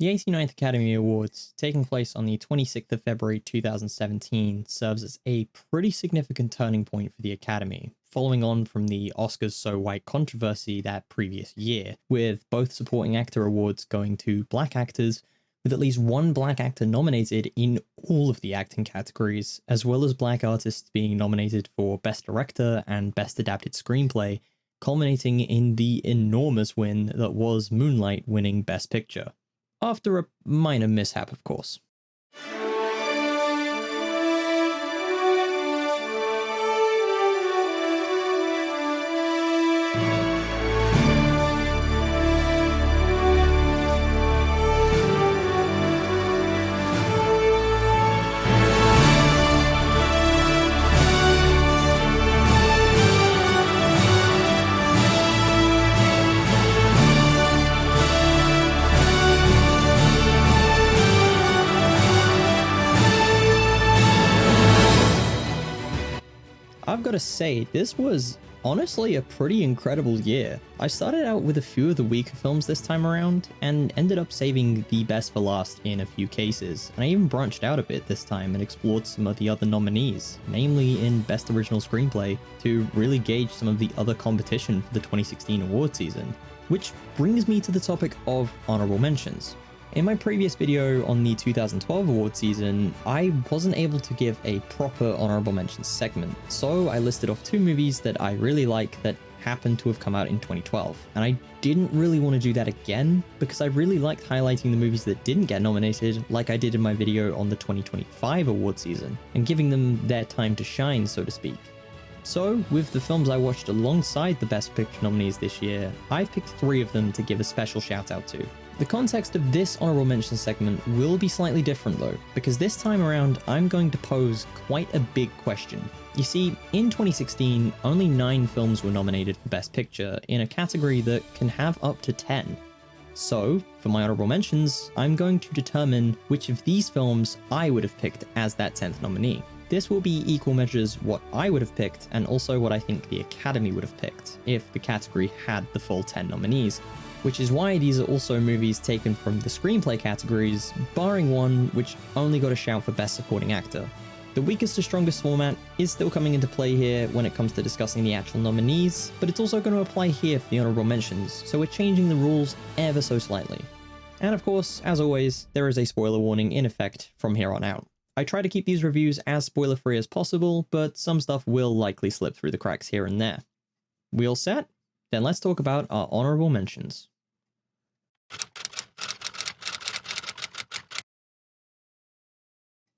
The 89th Academy Awards, taking place on the 26th of February 2017, serves as a pretty significant turning point for the Academy, following on from the Oscars So White controversy that previous year, with both supporting actor awards going to black actors, with at least one black actor nominated in all of the acting categories, as well as black artists being nominated for Best Director and Best Adapted Screenplay, culminating in the enormous win that was Moonlight winning Best Picture. After a minor mishap, of course. I've got to say, this was honestly a pretty incredible year. I started out with a few of the weaker films this time around, and ended up saving the best for last in a few cases, and I even branched out a bit this time and explored some of the other nominees, namely in Best Original Screenplay, to really gauge some of the other competition for the 2016 award season. Which brings me to the topic of honorable mentions. In my previous video on the 2012 award season, I wasn't able to give a proper honorable mentions segment, so I listed off two movies that I really like that happened to have come out in 2012, and I didn't really want to do that again because I really liked highlighting the movies that didn't get nominated like I did in my video on the 2025 award season, and giving them their time to shine, so to speak. So, with the films I watched alongside the Best Picture nominees this year, I've picked three of them to give a special shout out to. The context of this honorable mention segment will be slightly different though, because this time around I'm going to pose quite a big question. You see, in 2016, only 9 films were nominated for Best Picture in a category that can have up to 10. So, for my honorable mentions, I'm going to determine which of these films I would have picked as that 10th nominee. This will be equal measures what I would have picked and also what I think the Academy would have picked, if the category had the full 10 nominees. Which is why these are also movies taken from the screenplay categories, barring one which only got a shout for Best Supporting Actor. The weakest to strongest format is still coming into play here when it comes to discussing the actual nominees, but it's also going to apply here for the honorable mentions, so we're changing the rules ever so slightly. And of course, as always, there is a spoiler warning in effect from here on out. I try to keep these reviews as spoiler-free as possible, but some stuff will likely slip through the cracks here and there. We all set? Then let's talk about our honorable mentions.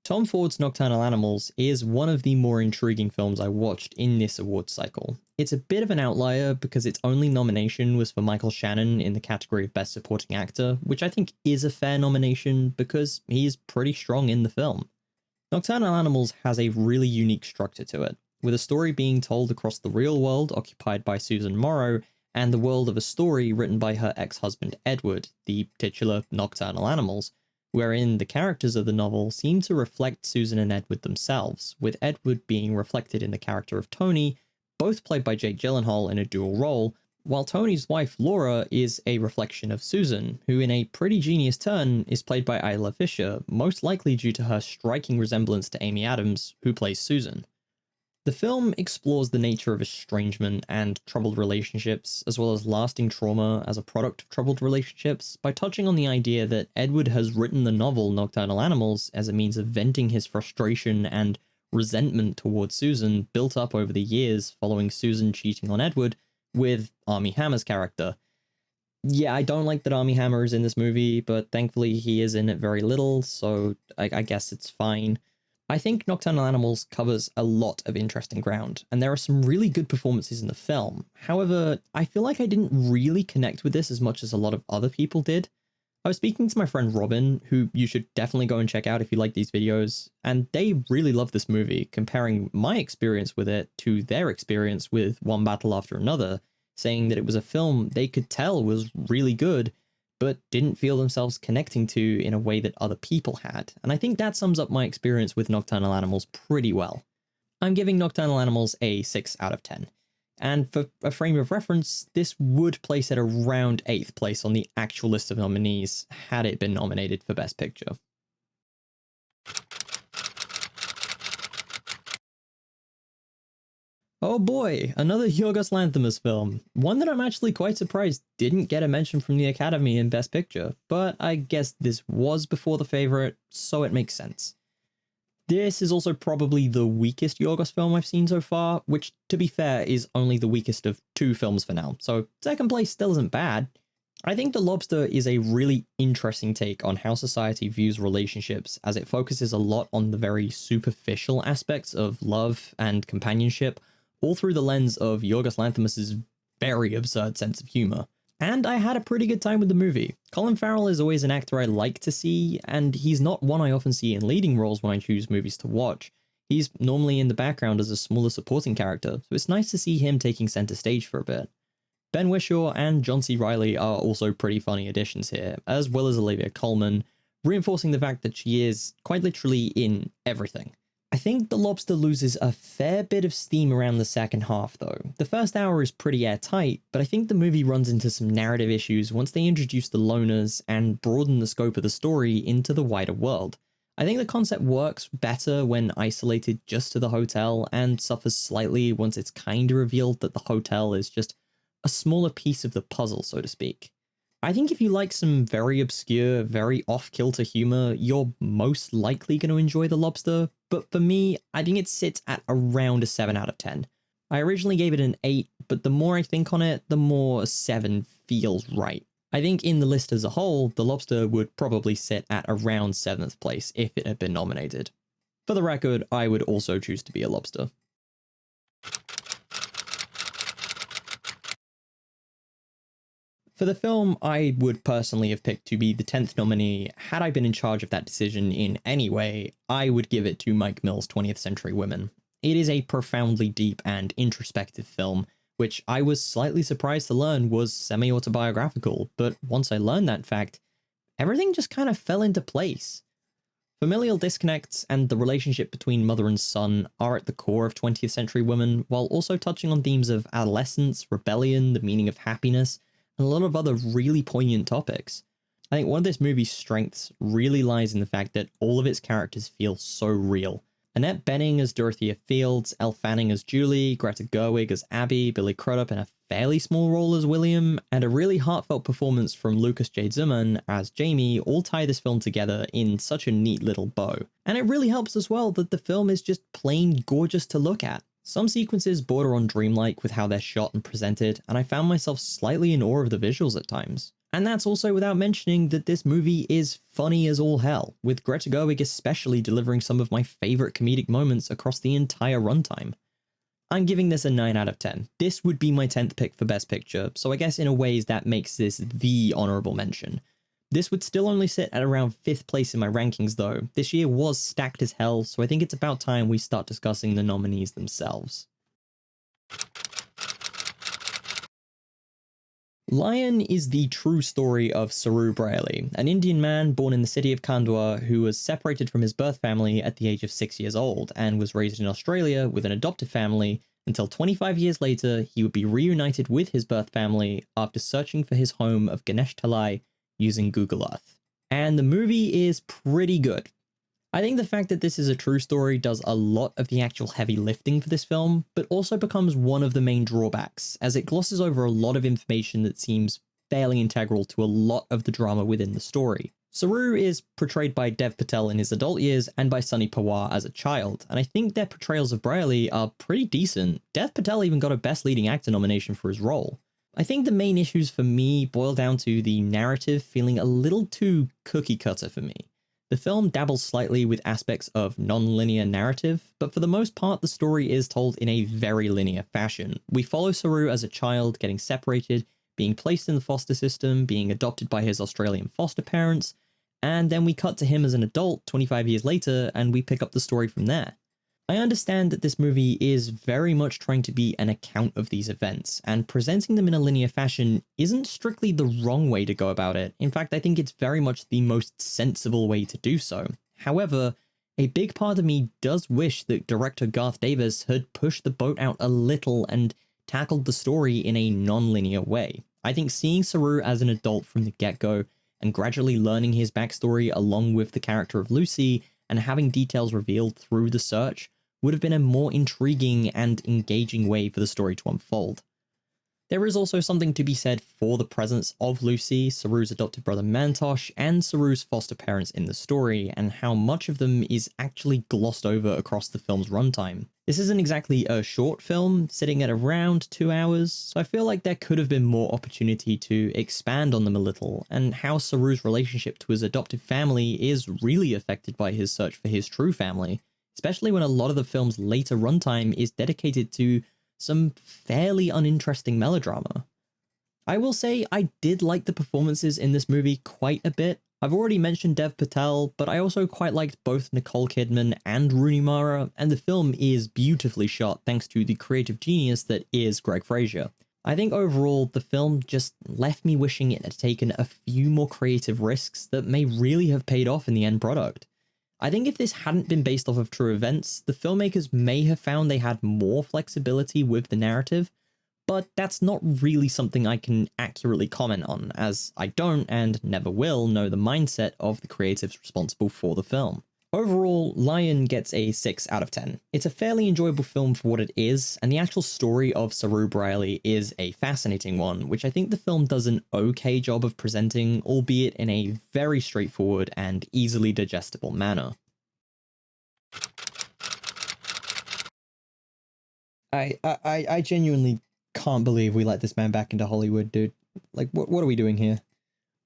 Tom Ford's Nocturnal Animals is one of the more intriguing films I watched in this awards cycle. It's a bit of an outlier because its only nomination was for Michael Shannon in the category of Best Supporting Actor, which I think is a fair nomination because he's pretty strong in the film. Nocturnal Animals has a really unique structure to it, with a story being told across the real world occupied by Susan Morrow and the world of a story written by her ex-husband Edward, the titular Nocturnal Animals, wherein the characters of the novel seem to reflect Susan and Edward themselves, with Edward being reflected in the character of Tony, both played by Jake Gyllenhaal in a dual role, while Tony's wife Laura is a reflection of Susan, who in a pretty genius turn is played by Isla Fisher, most likely due to her striking resemblance to Amy Adams, who plays Susan. The film explores the nature of estrangement and troubled relationships, as well as lasting trauma as a product of troubled relationships, by touching on the idea that Edward has written the novel Nocturnal Animals as a means of venting his frustration and resentment towards Susan built up over the years following Susan cheating on Edward with Armie Hammer's character. Yeah, I don't like that Armie Hammer is in this movie, but thankfully he is in it very little, so I guess it's fine. I think Nocturnal Animals covers a lot of interesting ground, and there are some really good performances in the film. However, I feel like I didn't really connect with this as much as a lot of other people did. I was speaking to my friend Robin, who you should definitely go and check out if you like these videos, and they really love this movie, comparing my experience with it to their experience with One Battle After Another, saying that it was a film they could tell was really good, but didn't feel themselves connecting to in a way that other people had, and I think that sums up my experience with Nocturnal Animals pretty well. I'm giving Nocturnal Animals a 6 out of 10. and for a frame of reference, this would place it around 8th place on the actual list of nominees had it been nominated for Best Picture. Oh boy, another Yorgos Lanthimos film, one that I'm actually quite surprised didn't get a mention from the Academy in Best Picture, but I guess this was before The Favourite, so it makes sense. This is also probably the weakest Yorgos film I've seen so far, which, to be fair, is only the weakest of 2 films for now, so second place still isn't bad. I think The Lobster is a really interesting take on how society views relationships, as it focuses a lot on the very superficial aspects of love and companionship, all through the lens of Yorgos Lanthimos' very absurd sense of humor. And I had a pretty good time with the movie. Colin Farrell is always an actor I like to see, and he's not one I often see in leading roles when I choose movies to watch. He's normally in the background as a smaller supporting character, so it's nice to see him taking center stage for a bit. Ben Whishaw and John C. Reilly are also pretty funny additions here, as well as Olivia Colman, reinforcing the fact that she is quite literally in everything. I think The Lobster loses a fair bit of steam around the second half though. The first hour is pretty airtight, but I think the movie runs into some narrative issues once they introduce the loners and broaden the scope of the story into the wider world. I think the concept works better when isolated just to the hotel, and suffers slightly once it's kinda revealed that the hotel is just a smaller piece of the puzzle, so to speak. I think if you like some very obscure, very off-kilter humor, you're most likely going to enjoy The Lobster, but for me, I think it sits at around a 7 out of 10. I originally gave it an 8, but the more I think on it, the more a 7 feels right. I think in the list as a whole, The Lobster would probably sit at around 7th place if it had been nominated. For the record, I would also choose to be a lobster. For the film I would personally have picked to be the 10th nominee, had I been in charge of that decision in any way, I would give it to Mike Mills' 20th Century Women. It is a profoundly deep and introspective film, which I was slightly surprised to learn was semi-autobiographical, but once I learned that fact, everything just kind of fell into place. Familial disconnects and the relationship between mother and son are at the core of 20th Century Women, while also touching on themes of adolescence, rebellion, the meaning of happiness, and a lot of other really poignant topics. I think one of this movie's strengths really lies in the fact that all of its characters feel so real. Annette Bening as Dorothea Fields, Elle Fanning as Julie, Greta Gerwig as Abby, Billy Crudup in a fairly small role as William, and a really heartfelt performance from Lucas J. Zimmerman as Jamie all tie this film together in such a neat little bow. And it really helps as well that the film is just plain gorgeous to look at. Some sequences border on dreamlike with how they're shot and presented, and I found myself slightly in awe of the visuals at times. And that's also without mentioning that this movie is funny as all hell, with Greta Gerwig especially delivering some of my favourite comedic moments across the entire runtime. I'm giving this a 9 out of 10. This would be my 10th pick for Best Picture, so I guess in a ways that makes this the honourable mention. This would still only sit at around 5th place in my rankings though. This year was stacked as hell, so I think it's about time we start discussing the nominees themselves. Lion is the true story of Saru Braley, an Indian man born in the city of Khandwa who was separated from his birth family at the age of 6 years old and was raised in Australia with an adoptive family until 25 years later he would be reunited with his birth family after searching for his home of Ganesh Talai using Google Earth. And the movie is pretty good. I think the fact that this is a true story does a lot of the actual heavy lifting for this film, but also becomes one of the main drawbacks, as it glosses over a lot of information that seems fairly integral to a lot of the drama within the story. Saru is portrayed by Dev Patel in his adult years and by Sunny Pawar as a child, and I think their portrayals of Braley are pretty decent. Dev Patel even got a Best Leading Actor nomination for his role. I think the main issues for me boil down to the narrative feeling a little too cookie cutter for me. The film dabbles slightly with aspects of non-linear narrative, but for the most part the story is told in a very linear fashion. We follow Saru as a child getting separated, being placed in the foster system, being adopted by his Australian foster parents, and then we cut to him as an adult 25 years later and we pick up the story from there. I understand that this movie is very much trying to be an account of these events, and presenting them in a linear fashion isn't strictly the wrong way to go about it. In fact, I think it's very much the most sensible way to do so. However, a big part of me does wish that director Garth Davis had pushed the boat out a little and tackled the story in a non-linear way. I think seeing Saru as an adult from the get-go and gradually learning his backstory along with the character of Lucy and having details revealed through the search would have been a more intriguing and engaging way for the story to unfold. There is also something to be said for the presence of Lucy, Saru's adopted brother Mantosh, and Saru's foster parents in the story, and how much of them is actually glossed over across the film's runtime. This isn't exactly a short film, sitting at around 2 hours, so I feel like there could have been more opportunity to expand on them a little, and how Saru's relationship to his adoptive family is really affected by his search for his true family, especially when a lot of the film's later runtime is dedicated to some fairly uninteresting melodrama. I will say I did like the performances in this movie quite a bit. I've already mentioned Dev Patel, but I also quite liked both Nicole Kidman and Rooney Mara, and the film is beautifully shot thanks to the creative genius that is Greg Fraser. I think overall, the film just left me wishing it had taken a few more creative risks that may really have paid off in the end product. I think if this hadn't been based off of true events, the filmmakers may have found they had more flexibility with the narrative, but that's not really something I can accurately comment on, as I don't and never will know the mindset of the creatives responsible for the film. Overall, Lion gets a 6 out of 10. It's a fairly enjoyable film for what it is, and the actual story of Saru Briley is a fascinating one, which I think the film does an okay job of presenting, albeit in a very straightforward and easily digestible manner. I genuinely can't believe we let this man back into Hollywood, dude. Like, what are we doing here?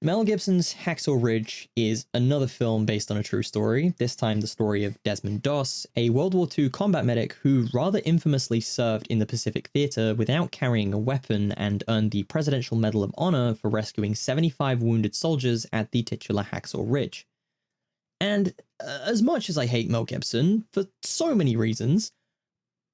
Mel Gibson's Hacksaw Ridge is another film based on a true story, this time the story of Desmond Doss, a World War II combat medic who rather infamously served in the Pacific Theater without carrying a weapon and earned the Presidential Medal of Honor for rescuing 75 wounded soldiers at the titular Hacksaw Ridge. And as much as I hate Mel Gibson, for so many reasons,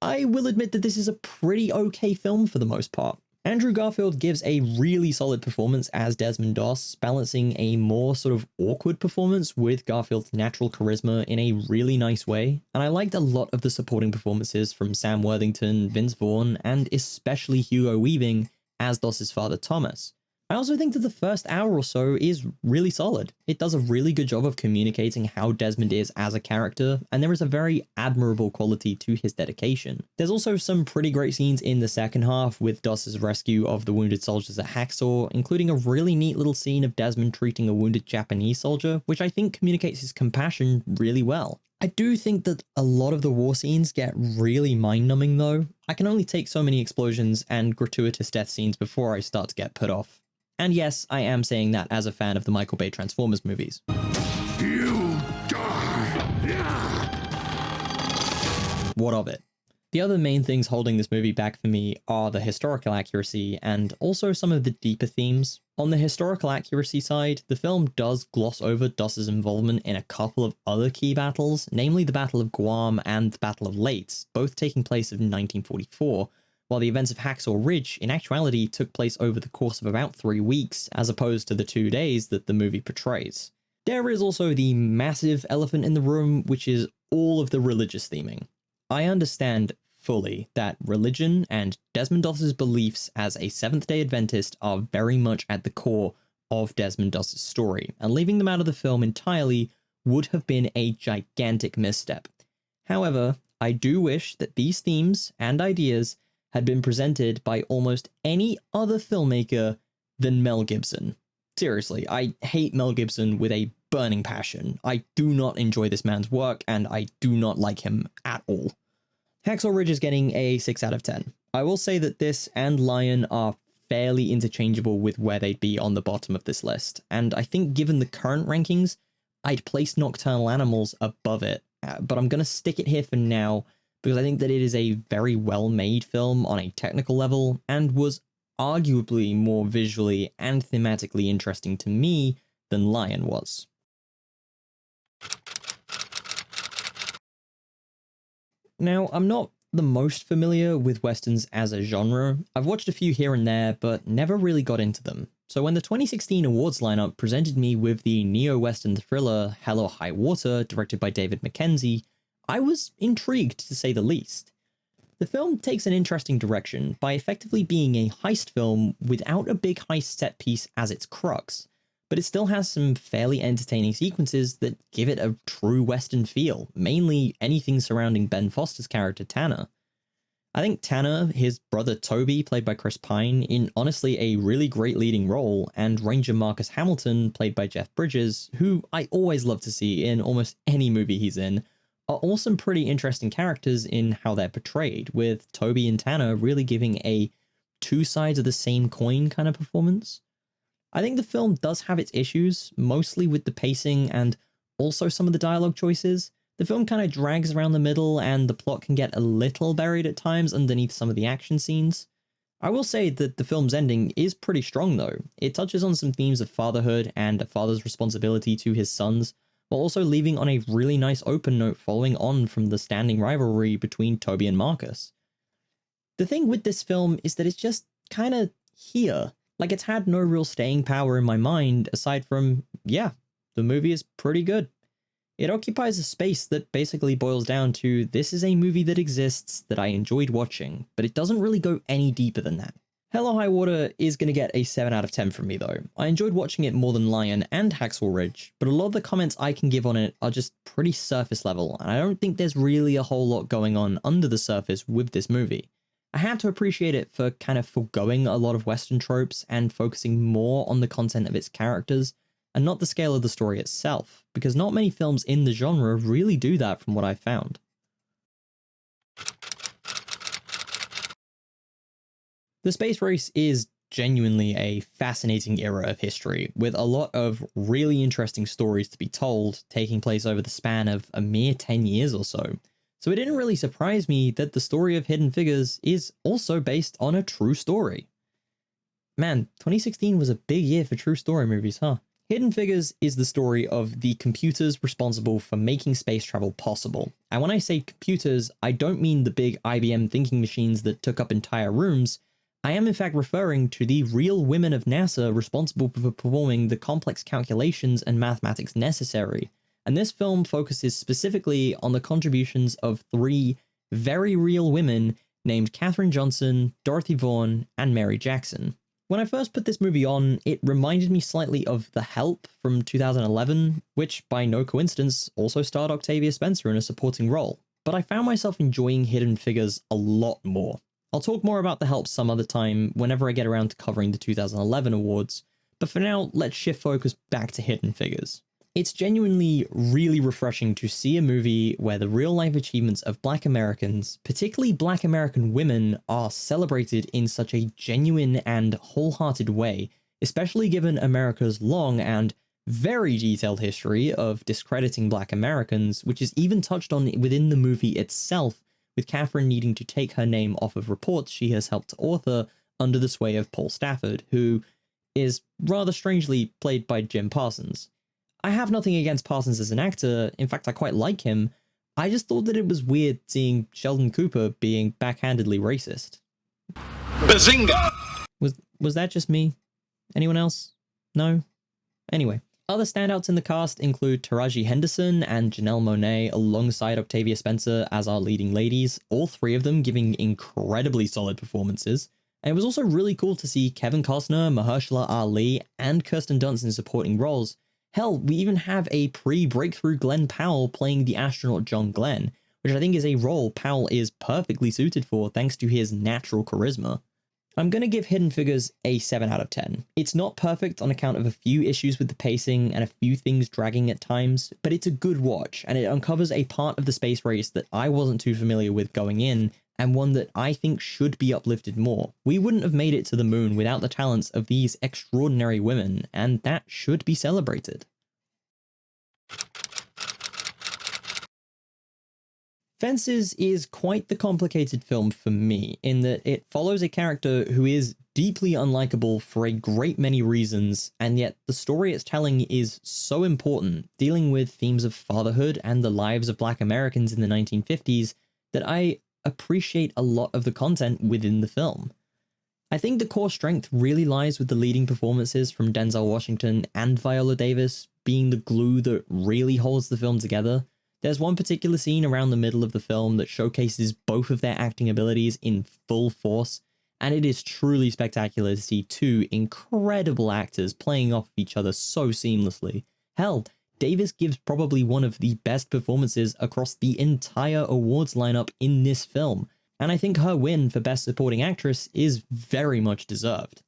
I will admit that this is a pretty okay film for the most part. Andrew Garfield gives a really solid performance as Desmond Doss, balancing a more sort of awkward performance with Garfield's natural charisma in a really nice way, and I liked a lot of the supporting performances from Sam Worthington, Vince Vaughn, and especially Hugo Weaving as Doss's father Thomas. I also think that the first hour or so is really solid. It does a really good job of communicating how Desmond is as a character, and there is a very admirable quality to his dedication. There's also some pretty great scenes in the second half with Doss's rescue of the wounded soldiers at Hacksaw, including a really neat little scene of Desmond treating a wounded Japanese soldier, which I think communicates his compassion really well. I do think that a lot of the war scenes get really mind-numbing though. I can only take so many explosions and gratuitous death scenes before I start to get put off. And yes, I am saying that as a fan of the Michael Bay Transformers movies. You die! What of it? The other main things holding this movie back for me are the historical accuracy and also some of the deeper themes. On the historical accuracy side, the film does gloss over Doss's involvement in a couple of other key battles, namely the Battle of Guam and the Battle of Leyte, both taking place in 1944, while the events of Hacksaw Ridge in actuality took place over the course of about 3 weeks, as opposed to the 2 days that the movie portrays. There is also the massive elephant in the room, which is all of the religious theming. I understand fully that religion and Desmond Doss's beliefs as a Seventh-day Adventist are very much at the core of Desmond Doss's story, and leaving them out of the film entirely would have been a gigantic misstep. However, I do wish that these themes and ideas had been presented by almost any other filmmaker than Mel Gibson. Seriously, I hate Mel Gibson with a burning passion. I do not enjoy this man's work, and I do not like him at all. Hacksaw Ridge is getting a 6 out of 10. I will say that this and Lion are fairly interchangeable with where they'd be on the bottom of this list, and I think given the current rankings, I'd place Nocturnal Animals above it, but I'm going to stick it here for now, because I think that it is a very well-made film on a technical level, and was arguably more visually and thematically interesting to me than Lion was. Now, I'm not the most familiar with westerns as a genre. I've watched a few here and there, but never really got into them. So when the 2016 awards lineup presented me with the neo-western thriller Hell or High Water, directed by David Mackenzie, I was intrigued to say the least. The film takes an interesting direction by effectively being a heist film without a big heist set piece as its crux, but it still has some fairly entertaining sequences that give it a true Western feel, mainly anything surrounding Ben Foster's character Tanner. I think Tanner, his brother Toby, played by Chris Pine, in honestly a really great leading role, and Ranger Marcus Hamilton, played by Jeff Bridges, who I always love to see in almost any movie he's in, are all some pretty interesting characters in how they're portrayed, with Toby and Tanner really giving a two sides of the same coin kind of performance. I think the film does have its issues, mostly with the pacing and also some of the dialogue choices. The film kind of drags around the middle and the plot can get a little buried at times underneath some of the action scenes. I will say that the film's ending is pretty strong though. It touches on some themes of fatherhood and a father's responsibility to his sons, while also leaving on a really nice open note following on from the standing rivalry between Toby and Marcus. The thing with this film is that it's just kind of here. Like, it's had no real staying power in my mind aside from, yeah, the movie is pretty good. It occupies a space that basically boils down to, this is a movie that exists that I enjoyed watching, but it doesn't really go any deeper than that. Hell or High Water is going to get a 7 out of 10 from me though. I enjoyed watching it more than Lion and Hacksaw Ridge, but a lot of the comments I can give on it are just pretty surface level, and I don't think there's really a whole lot going on under the surface with this movie. I have to appreciate it for kind of foregoing a lot of Western tropes and focusing more on the content of its characters, and not the scale of the story itself, because not many films in the genre really do that from what I've found. The space race is genuinely a fascinating era of history, with a lot of really interesting stories to be told, taking place over the span of a mere 10 years or so. So it didn't really surprise me that the story of Hidden Figures is also based on a true story. Man, 2016 was a big year for true story movies, huh? Hidden Figures is the story of the computers responsible for making space travel possible. And when I say computers, I don't mean the big IBM thinking machines that took up entire rooms. I am in fact referring to the real women of NASA responsible for performing the complex calculations and mathematics necessary. And this film focuses specifically on the contributions of 3 very real women named Katherine Johnson, Dorothy Vaughan, and Mary Jackson. When I first put this movie on, it reminded me slightly of The Help from 2011, which by no coincidence also starred Octavia Spencer in a supporting role. But I found myself enjoying Hidden Figures a lot more. I'll talk more about The Help some other time whenever I get around to covering the 2011 awards, but for now, let's shift focus back to Hidden Figures. It's genuinely really refreshing to see a movie where the real-life achievements of Black Americans, particularly Black American women, are celebrated in such a genuine and wholehearted way, especially given America's long and very detailed history of discrediting Black Americans, which is even touched on within the movie itself, with Katherine needing to take her name off of reports she has helped author under the sway of Paul Stafford, who is rather strangely played by Jim Parsons. I have nothing against Parsons as an actor, in fact I quite like him, I just thought that it was weird seeing Sheldon Cooper being backhandedly racist. Bazinga! Was that just me? Anyone else? No? Anyway. Other standouts in the cast include Taraji Henderson and Janelle Monáe alongside Octavia Spencer as our leading ladies, all 3 of them giving incredibly solid performances. And it was also really cool to see Kevin Costner, Mahershala Ali, and Kirsten Dunst in supporting roles. Hell, we even have a pre-breakthrough Glenn Powell playing the astronaut John Glenn, which I think is a role Powell is perfectly suited for thanks to his natural charisma. I'm going to give Hidden Figures a 7 out of 10. It's not perfect on account of a few issues with the pacing and a few things dragging at times, but it's a good watch, and it uncovers a part of the space race that I wasn't too familiar with going in, and one that I think should be uplifted more. We wouldn't have made it to the moon without the talents of these extraordinary women, and that should be celebrated. Fences is quite the complicated film for me, in that it follows a character who is deeply unlikable for a great many reasons, and yet the story it's telling is so important, dealing with themes of fatherhood and the lives of Black Americans in the 1950s, that I appreciate a lot of the content within the film. I think the core strength really lies with the leading performances from Denzel Washington and Viola Davis being the glue that really holds the film together. There's one particular scene around the middle of the film that showcases both of their acting abilities in full force, and it is truly spectacular to see two incredible actors playing off each other so seamlessly. Hell, Davis gives probably one of the best performances across the entire awards lineup in this film, and I think her win for Best Supporting Actress is very much deserved.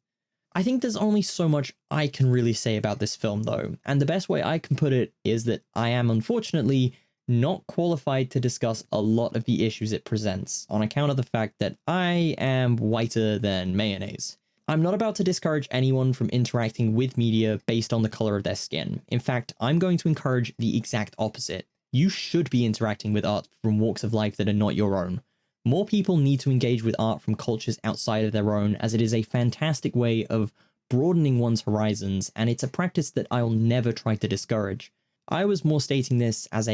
I think there's only so much I can really say about this film though, and the best way I can put it is that I am unfortunately not qualified to discuss a lot of the issues it presents on account of the fact that I am whiter than mayonnaise. I'm not about to discourage anyone from interacting with media based on the color of their skin. In fact, I'm going to encourage the exact opposite. You should be interacting with art from walks of life that are not your own. More people need to engage with art from cultures outside of their own, as it is a fantastic way of broadening one's horizons, and it's a practice that I'll never try to discourage. I was more stating this as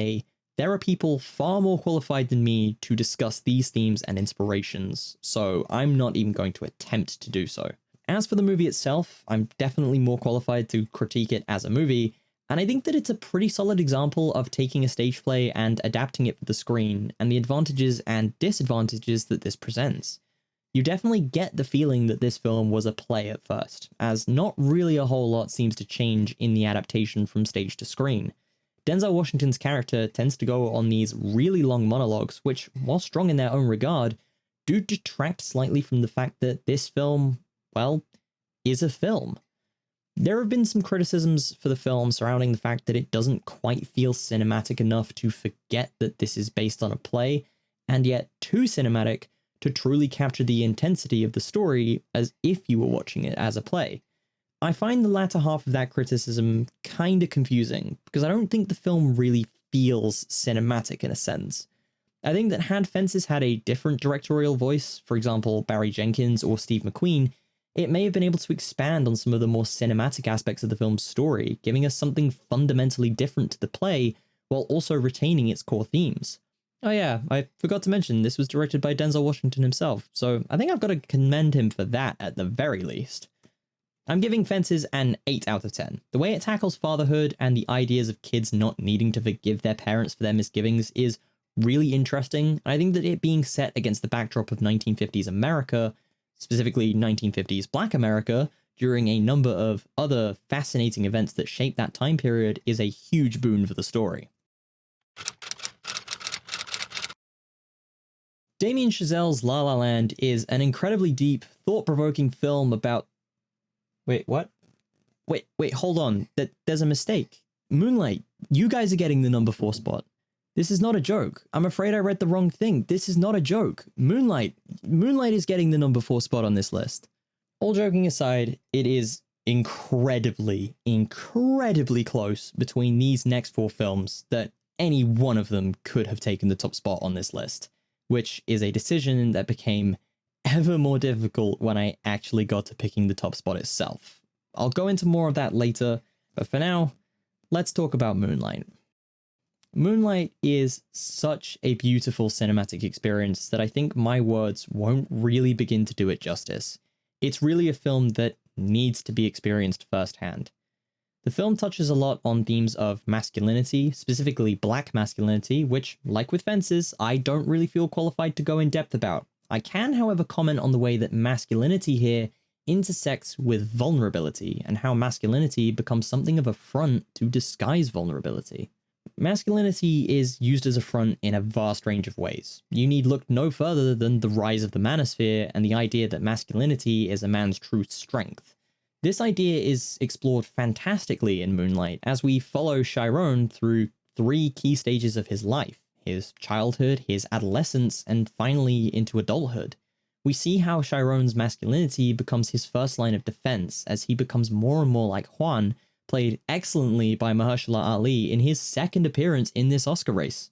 there are people far more qualified than me to discuss these themes and inspirations, so I'm not even going to attempt to do so. As for the movie itself, I'm definitely more qualified to critique it as a movie, and I think that it's a pretty solid example of taking a stage play and adapting it for the screen, and the advantages and disadvantages that this presents. You definitely get the feeling that this film was a play at first, as not really a whole lot seems to change in the adaptation from stage to screen. Denzel Washington's character tends to go on these really long monologues, which, while strong in their own regard, do detract slightly from the fact that this film, well, is a film. There have been some criticisms for the film surrounding the fact that it doesn't quite feel cinematic enough to forget that this is based on a play, and yet too cinematic to truly capture the intensity of the story as if you were watching it as a play. I find the latter half of that criticism kinda confusing, because I don't think the film really feels cinematic in a sense. I think that had Fences had a different directorial voice, for example Barry Jenkins or Steve McQueen, it may have been able to expand on some of the more cinematic aspects of the film's story, giving us something fundamentally different to the play, while also retaining its core themes. Oh yeah, I forgot to mention this was directed by Denzel Washington himself, so I think I've got to commend him for that at the very least. I'm giving Fences an 8 out of 10. The way it tackles fatherhood and the ideas of kids not needing to forgive their parents for their misgivings is really interesting. I think that it being set against the backdrop of 1950s America, specifically 1950s Black America, during a number of other fascinating events that shape that time period is a huge boon for the story. Damien Chazelle's La La Land is an incredibly deep, thought-provoking film about... Wait, what? Wait, hold on. There's a mistake. Moonlight, you guys are getting the number 4 spot. This is not a joke. I'm afraid I read the wrong thing. This is not a joke. Moonlight is getting the number 4 spot on this list. All joking aside, it is incredibly close between these next 4 films that any one of them could have taken the top spot on this list, which is a decision that became ever more difficult when I actually got to picking the top spot itself. I'll go into more of that later, but for now, let's talk about Moonlight. Moonlight is such a beautiful cinematic experience that I think my words won't really begin to do it justice. It's really a film that needs to be experienced firsthand. The film touches a lot on themes of masculinity, specifically black masculinity, which, like with Fences, I don't really feel qualified to go in depth about. I can, however, comment on the way that masculinity here intersects with vulnerability, and how masculinity becomes something of a front to disguise vulnerability. Masculinity is used as a front in a vast range of ways. You need look no further than the rise of the manosphere and the idea that masculinity is a man's true strength. This idea is explored fantastically in Moonlight, as we follow Chiron through 3 key stages of his life: his childhood, his adolescence, and finally into adulthood. We see how Chiron's masculinity becomes his first line of defense as he becomes more and more like Juan, played excellently by Mahershala Ali in his second appearance in this Oscar race.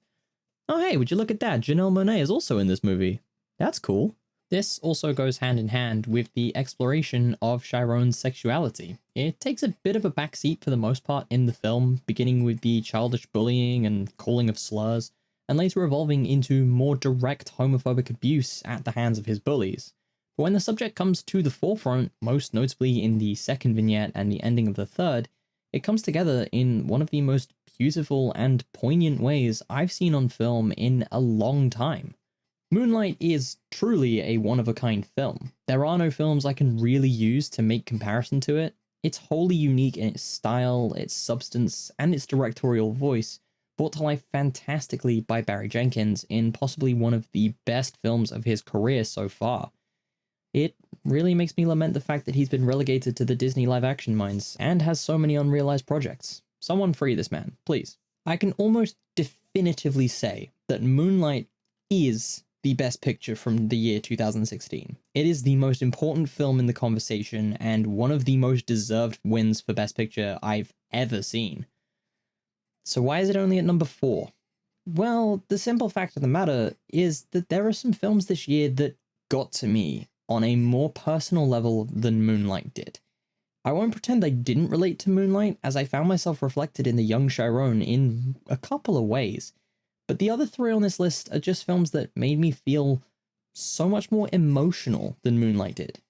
Oh hey, would you look at that, Janelle Monáe is also in this movie. That's cool. This also goes hand in hand with the exploration of Chiron's sexuality. It takes a bit of a backseat for the most part in the film, beginning with the childish bullying and calling of slurs, and later evolving into more direct homophobic abuse at the hands of his bullies. But when the subject comes to the forefront, most notably in the second vignette and the ending of the third, It comes together in one of the most beautiful and poignant ways I've seen on film in a long time. Moonlight is truly a one-of-a-kind film. There are no films I can really use to make comparison to it. It's wholly unique in its style, its substance, and its directorial voice, brought to life fantastically by Barry Jenkins in possibly one of the best films of his career so far. It really makes me lament the fact that he's been relegated to the Disney live-action mines and has so many unrealized projects. Someone free this man, please. I can almost definitively say that Moonlight is the best picture from the year 2016. It is the most important film in the conversation and one of the most deserved wins for best picture I've ever seen. So why is it only at number 4? Well, the simple fact of the matter is that there are some films this year that got to me on a more personal level than Moonlight did. I won't pretend I didn't relate to Moonlight, as I found myself reflected in the young Chiron in a couple of ways. But the other 3 on this list are just films that made me feel so much more emotional than Moonlight did.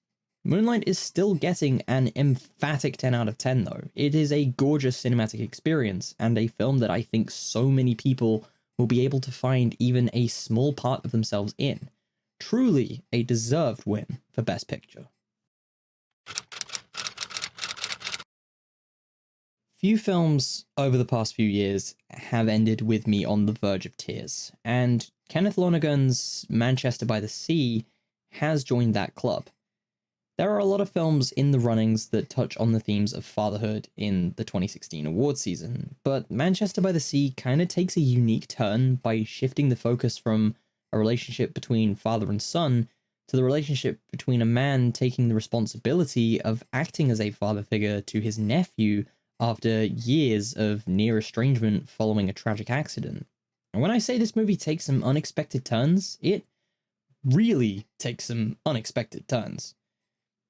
Moonlight is still getting an emphatic 10 out of 10 though. It is a gorgeous cinematic experience, and a film that I think so many people will be able to find even a small part of themselves in. Truly a deserved win for Best Picture. Few films over the past few years have ended with me on the verge of tears, and Kenneth Lonergan's Manchester by the Sea has joined that club. There are a lot of films in the runnings that touch on the themes of fatherhood in the 2016 award season, but Manchester by the Sea kind of takes a unique turn by shifting the focus from a relationship between father and son to the relationship between a man taking the responsibility of acting as a father figure to his nephew after years of near estrangement following a tragic accident. And when I say this movie takes some unexpected turns, it really takes some unexpected turns.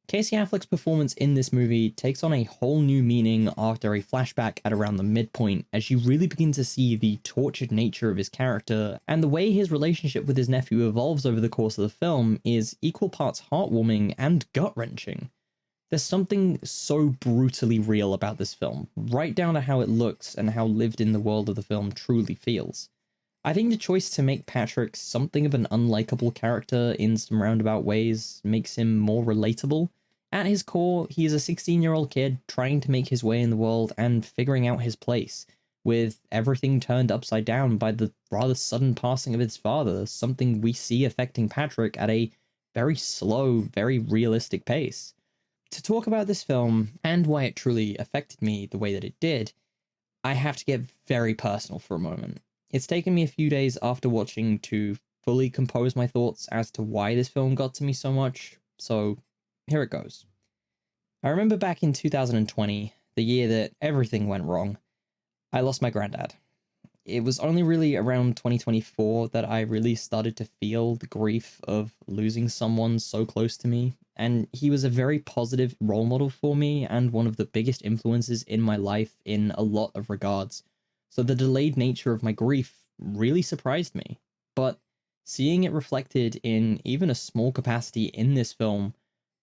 Casey Affleck's performance in this movie takes on a whole new meaning after a flashback at around the midpoint, as you really begin to see the tortured nature of his character, and the way his relationship with his nephew evolves over the course of the film is equal parts heartwarming and gut-wrenching. There's something so brutally real about this film, right down to how it looks and how lived in the world of the film truly feels. I think the choice to make Patrick something of an unlikable character in some roundabout ways makes him more relatable. At his core, he is a 16-year-old kid trying to make his way in the world and figuring out his place, with everything turned upside down by the rather sudden passing of his father, something we see affecting Patrick at a very slow, very realistic pace. To talk about this film and why it truly affected me the way that it did, I have to get very personal for a moment. It's taken me a few days after watching to fully compose my thoughts as to why this film got to me so much, so here it goes. I remember back in 2020, the year that everything went wrong, I lost my granddad. It was only really around 2024 that I really started to feel the grief of losing someone so close to me, and he was a very positive role model for me and one of the biggest influences in my life in a lot of regards. So the delayed nature of my grief really surprised me, but seeing it reflected in even a small capacity in this film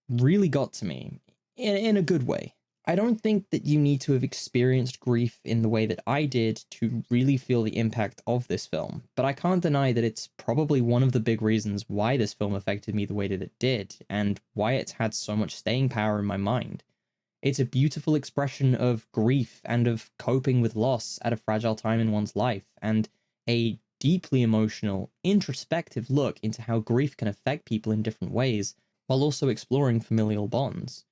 really got to me, in a good way. I don't think that you need to have experienced grief in the way that I did to really feel the impact of this film, but I can't deny that it's probably one of the big reasons why this film affected me the way that it did, and why it's had so much staying power in my mind. It's a beautiful expression of grief and of coping with loss at a fragile time in one's life, and a deeply emotional, introspective look into how grief can affect people in different ways, while also exploring familial bonds.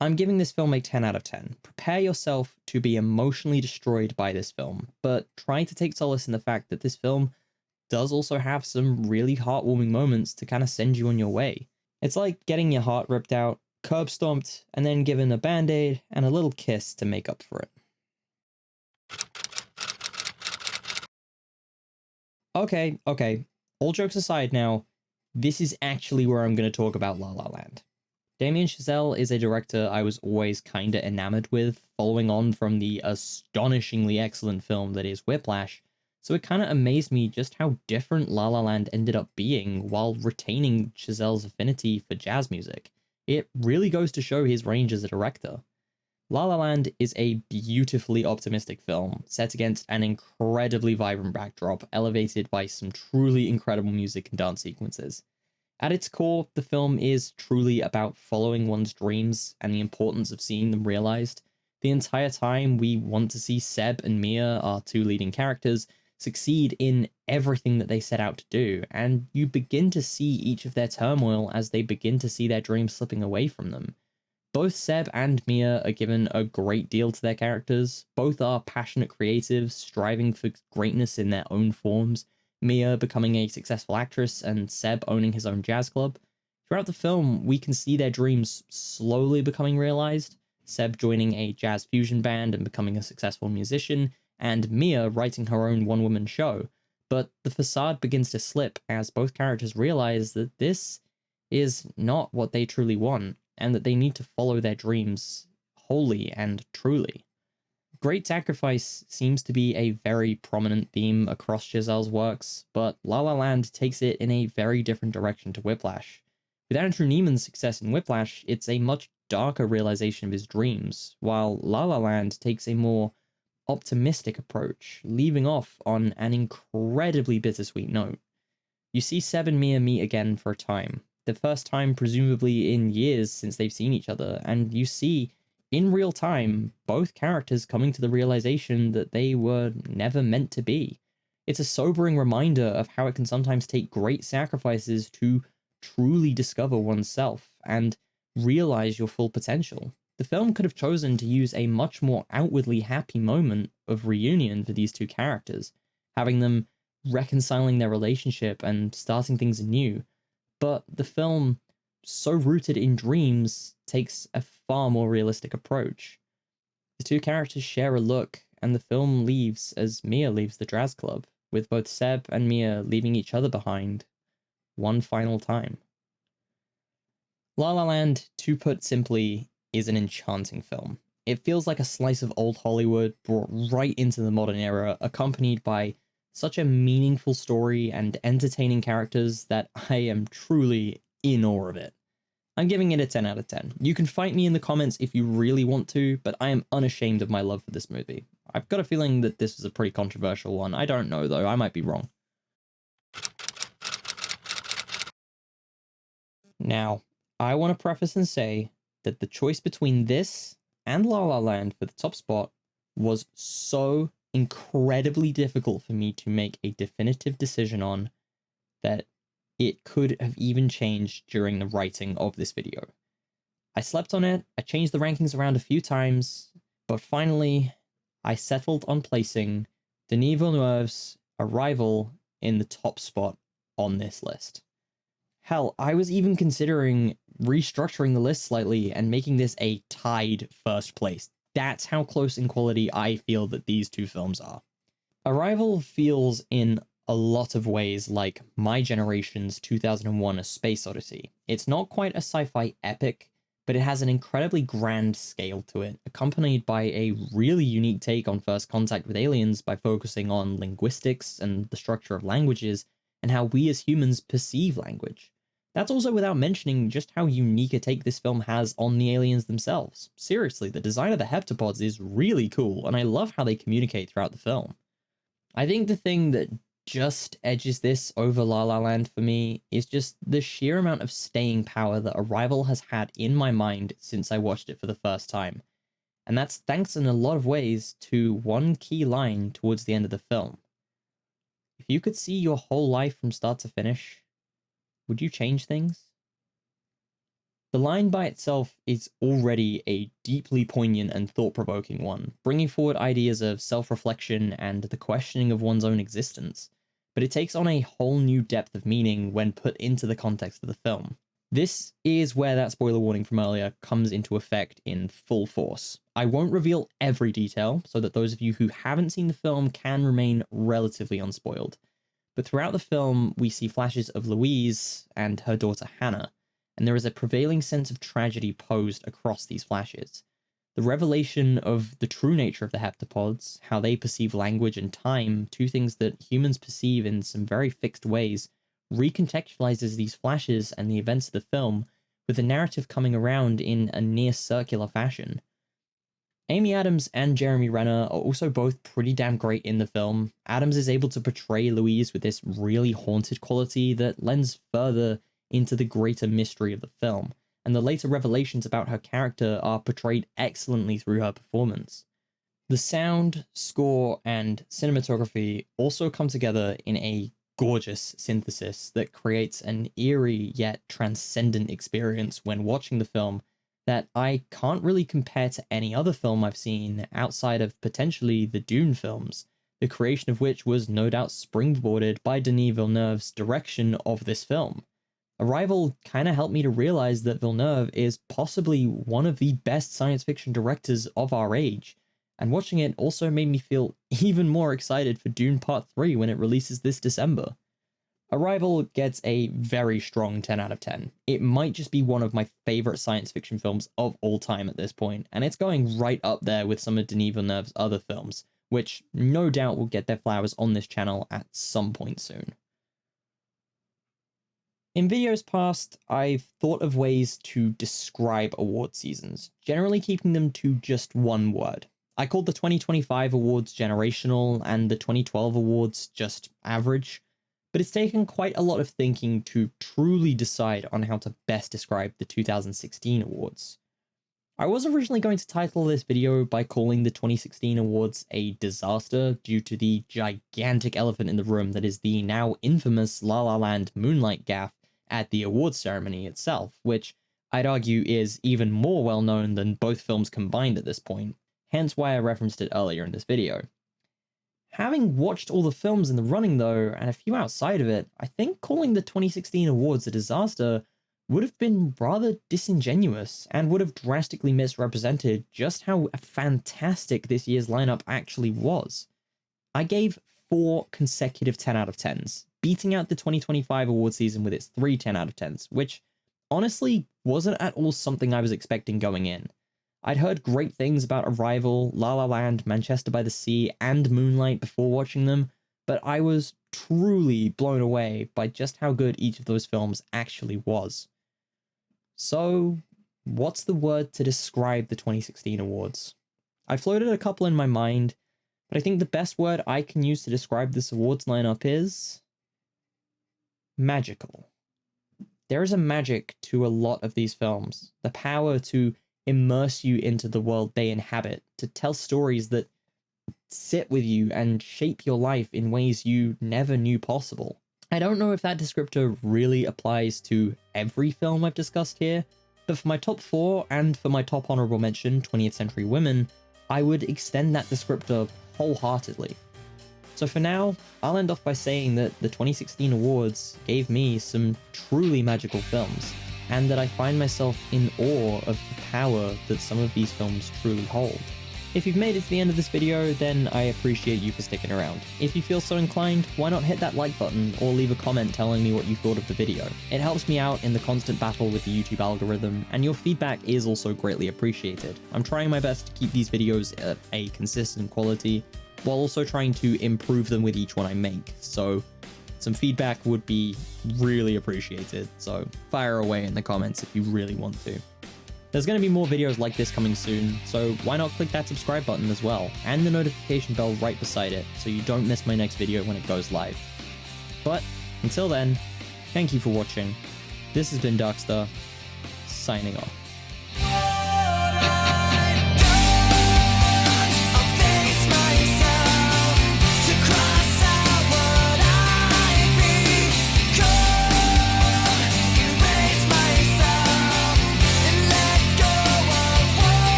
I'm giving this film a 10 out of 10. Prepare yourself to be emotionally destroyed by this film, but try to take solace in the fact that this film does also have some really heartwarming moments to kind of send you on your way. It's like getting your heart ripped out, curb stomped, and then given a band-aid and a little kiss to make up for it. Okay, all jokes aside now, this is actually where I'm going to talk about La La Land. Damien Chazelle is a director I was always kinda enamored with, following on from the astonishingly excellent film that is Whiplash, so it kinda amazed me just how different La La Land ended up being while retaining Chazelle's affinity for jazz music. It really goes to show his range as a director. La La Land is a beautifully optimistic film, set against an incredibly vibrant backdrop, elevated by some truly incredible music and dance sequences. At its core, the film is truly about following one's dreams and the importance of seeing them realized. The entire time, we want to see Seb and Mia, our two leading characters, succeed in everything that they set out to do, and you begin to see each of their turmoil as they begin to see their dreams slipping away from them. Both Seb and Mia are given a great deal to their characters. Both are passionate creatives, striving for greatness in their own forms. Mia becoming a successful actress, and Seb owning his own jazz club. Throughout the film, we can see their dreams slowly becoming realized. Seb joining a jazz fusion band and becoming a successful musician, and Mia writing her own one-woman show. But the facade begins to slip as both characters realize that this is not what they truly want, and that they need to follow their dreams wholly and truly. Great sacrifice seems to be a very prominent theme across Chazelle's works, but La La Land takes it in a very different direction to Whiplash. With Andrew Neiman's success in Whiplash, it's a much darker realization of his dreams, while La La Land takes a more optimistic approach, leaving off on an incredibly bittersweet note. You see Seb and Mia meet again for a time, the first time presumably in years since they've seen each other, and you see, in real time, both characters coming to the realization that they were never meant to be. It's a sobering reminder of how it can sometimes take great sacrifices to truly discover oneself and realize your full potential. The film could have chosen to use a much more outwardly happy moment of reunion for these two characters, having them reconciling their relationship and starting things anew. But the film, so rooted in dreams, takes a far more realistic approach. The two characters share a look, and the film leaves as Mia leaves the jazz club, with both Seb and Mia leaving each other behind one final time. La La Land, to put simply, is an enchanting film. It feels like a slice of old Hollywood brought right into the modern era, accompanied by such a meaningful story and entertaining characters that I am truly in awe of it. I'm giving it a 10 out of 10. You can fight me in the comments if you really want to, but I am unashamed of my love for this movie. I've got a feeling that this is a pretty controversial one. I don't know though, I might be wrong. Now, I want to preface and say that the choice between this and La La Land for the top spot was so incredibly difficult for me to make a definitive decision on that it could have even changed during the writing of this video. I slept on it, I changed the rankings around a few times, but finally I settled on placing Denis Villeneuve's Arrival in the top spot on this list. Hell, I was even considering restructuring the list slightly and making this a tied first place. That's how close in quality I feel that these two films are. Arrival feels in a lot of ways like my generation's 2001: A Space Odyssey. It's not quite a sci-fi epic, but it has an incredibly grand scale to it, accompanied by a really unique take on first contact with aliens by focusing on linguistics and the structure of languages and how we as humans perceive language. That's also without mentioning just how unique a take this film has on the aliens themselves. Seriously, the design of the heptapods is really cool, and I love how they communicate throughout the film. I think the thing that just edges this over La La Land for me is just the sheer amount of staying power that Arrival has had in my mind since I watched it for the first time. And that's thanks in a lot of ways to one key line towards the end of the film. If you could see your whole life from start to finish, would you change things? The line by itself is already a deeply poignant and thought-provoking one, bringing forward ideas of self-reflection and the questioning of one's own existence, but it takes on a whole new depth of meaning when put into the context of the film. This is where that spoiler warning from earlier comes into effect in full force. I won't reveal every detail, so that those of you who haven't seen the film can remain relatively unspoiled. But throughout the film, we see flashes of Louise and her daughter Hannah, and there is a prevailing sense of tragedy posed across these flashes. The revelation of the true nature of the heptapods, how they perceive language and time, two things that humans perceive in some very fixed ways, recontextualizes these flashes and the events of the film, with the narrative coming around in a near circular fashion. Amy Adams and Jeremy Renner are also both pretty damn great in the film. Adams is able to portray Louise with this really haunted quality that lends further into the greater mystery of the film, and the later revelations about her character are portrayed excellently through her performance. The sound, score, and cinematography also come together in a gorgeous synthesis that creates an eerie yet transcendent experience when watching the film that I can't really compare to any other film I've seen outside of potentially the Dune films, the creation of which was no doubt springboarded by Denis Villeneuve's direction of this film. Arrival kind of helped me to realize that Villeneuve is possibly one of the best science fiction directors of our age, and watching it also made me feel even more excited for Dune Part 3 when it releases this December. Arrival gets a very strong 10 out of 10. It might just be one of my favorite science fiction films of all time at this point, and it's going right up there with some of Denis Villeneuve's other films, which no doubt will get their flowers on this channel at some point soon. In videos past, I've thought of ways to describe award seasons, generally keeping them to just one word. I called the 2025 awards generational and the 2012 awards just average, but it's taken quite a lot of thinking to truly decide on how to best describe the 2016 awards. I was originally going to title this video by calling the 2016 awards a disaster due to the gigantic elephant in the room that is the now infamous La La Land Moonlight gaffe at the awards ceremony itself, which I'd argue is even more well known than both films combined at this point, hence why I referenced it earlier in this video. Having watched all the films in the running though, and a few outside of it, I think calling the 2016 awards a disaster would have been rather disingenuous and would have drastically misrepresented just how fantastic this year's lineup actually was. I gave 4 consecutive 10 out of 10s, beating out the 2025 award season with its 3 10 out of 10s, which honestly wasn't at all something I was expecting going in. I'd heard great things about Arrival, La La Land, Manchester by the Sea, and Moonlight before watching them, but I was truly blown away by just how good each of those films actually was. So, what's the word to describe the 2016 awards? I floated a couple in my mind, but I think the best word I can use to describe this awards lineup is magical. There is a magic to a lot of these films, the power to immerse you into the world they inhabit, to tell stories that sit with you and shape your life in ways you never knew possible. I don't know if that descriptor really applies to every film I've discussed here, but for my top 4 and for my top honorable mention, 20th Century Women, I would extend that descriptor wholeheartedly. So for now, I'll end off by saying that the 2016 awards gave me some truly magical films, and that I find myself in awe of the power that some of these films truly hold. If you've made it to the end of this video, then I appreciate you for sticking around. If you feel so inclined, why not hit that like button or leave a comment telling me what you thought of the video. It helps me out in the constant battle with the YouTube algorithm, and your feedback is also greatly appreciated. I'm trying my best to keep these videos at a consistent quality, while also trying to improve them with each one I make, so some feedback would be really appreciated, so fire away in the comments if you really want to. There's going to be more videos like this coming soon, so why not click that subscribe button as well, and the notification bell right beside it, so you don't miss my next video when it goes live. But until then, thank you for watching. This has been Darkstar, signing off.